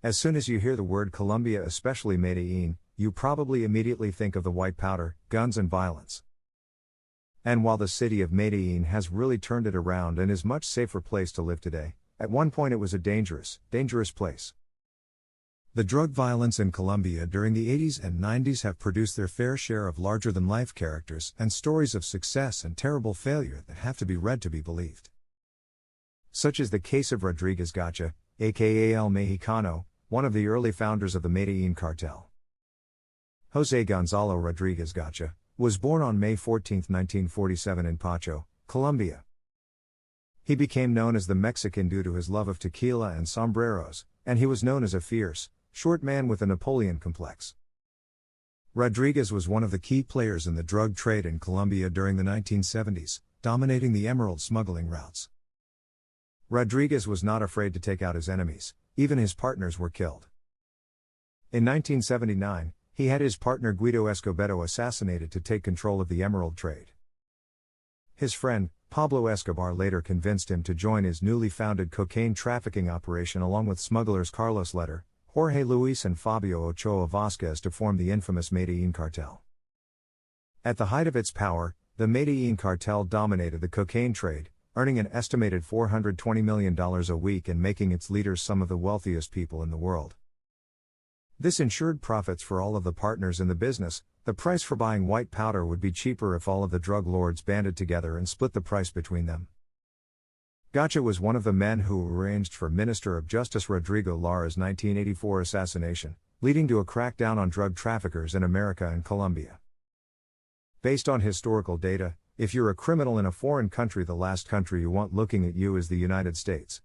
As soon as you hear the word Colombia, especially Medellin, you probably immediately think of the white powder, guns and violence. And while the city of Medellin has really turned it around and is a much safer place to live today, at one point it was a dangerous place. The drug violence in Colombia during the 80s and 90s have produced their fair share of larger-than-life characters and stories of success and terrible failure that have to be read to be believed. Such is the case of Rodriguez Gacha, aka El Mexicano, one of the early founders of the Medellin Cartel. Jose Gonzalo Rodriguez Gacha was born on May 14, 1947 in Pacho, Colombia. He became known as the Mexican due to his love of tequila and sombreros, and he was known as a fierce, short man with a Napoleon complex. Rodriguez was one of the key players in the drug trade in Colombia during the 1970s, dominating the emerald smuggling routes. Rodriguez was not afraid to take out his enemies, even his partners were killed. In 1979, he had his partner Guido Escobedo assassinated to take control of the emerald trade. His friend, Pablo Escobar, later convinced him to join his newly founded cocaine trafficking operation along with smugglers Carlos Letter, Jorge Luis and Fabio Ochoa Vasquez to form the infamous Medellin Cartel. At the height of its power, the Medellin Cartel dominated the cocaine trade, earning an estimated $420 million a week and making its leaders some of the wealthiest people in the world. This ensured profits for all of the partners in the business. The price for buying white powder would be cheaper if all of the drug lords banded together and split the price between them. Gacha was one of the men who arranged for Minister of Justice Rodrigo Lara's 1984 assassination, leading to a crackdown on drug traffickers in America and Colombia. Based on historical data, if you're a criminal in a foreign country, the last country you want looking at you is the United States.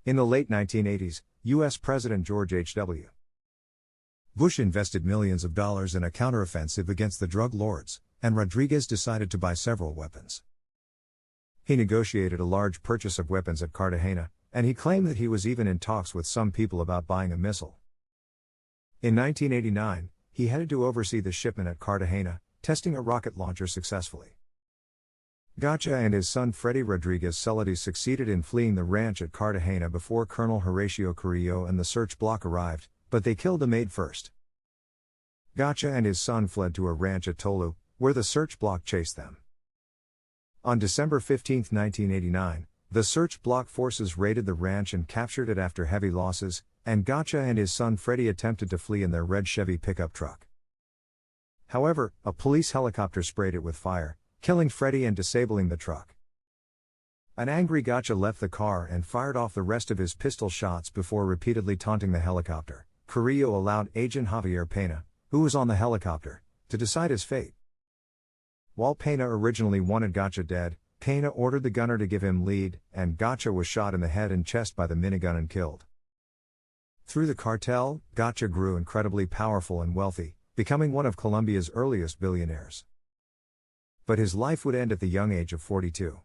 In the late 1980s, U.S. President George H.W. Bush invested millions of dollars in a counteroffensive against the drug lords, and Rodriguez decided to buy several weapons. He negotiated a large purchase of weapons at Cartagena, and he claimed that he was even in talks with some people about buying a missile. In 1989, he headed to oversee the shipment at Cartagena, testing a rocket launcher successfully. Gacha and his son Freddy Rodriguez Celotes succeeded in fleeing the ranch at Cartagena before Colonel Horacio Carrillo and the search block arrived, but they killed a maid first. Gacha and his son fled to a ranch at Tolu, where the search block chased them. On December 15, 1989, the search block forces raided the ranch and captured it after heavy losses, and Gacha and his son Freddy attempted to flee in their red Chevy pickup truck. However, a police helicopter sprayed it with fire, killing Freddy and disabling the truck. An angry Gacha left the car and fired off the rest of his pistol shots before repeatedly taunting the helicopter. Carrillo allowed Agent Javier Pena, who was on the helicopter, to decide his fate. While Pena originally wanted Gacha dead, Pena ordered the gunner to give him lead, and Gacha was shot in the head and chest by the minigun and killed. Through the cartel, Gacha grew incredibly powerful and wealthy, becoming one of Colombia's earliest billionaires. But his life would end at the young age of 42.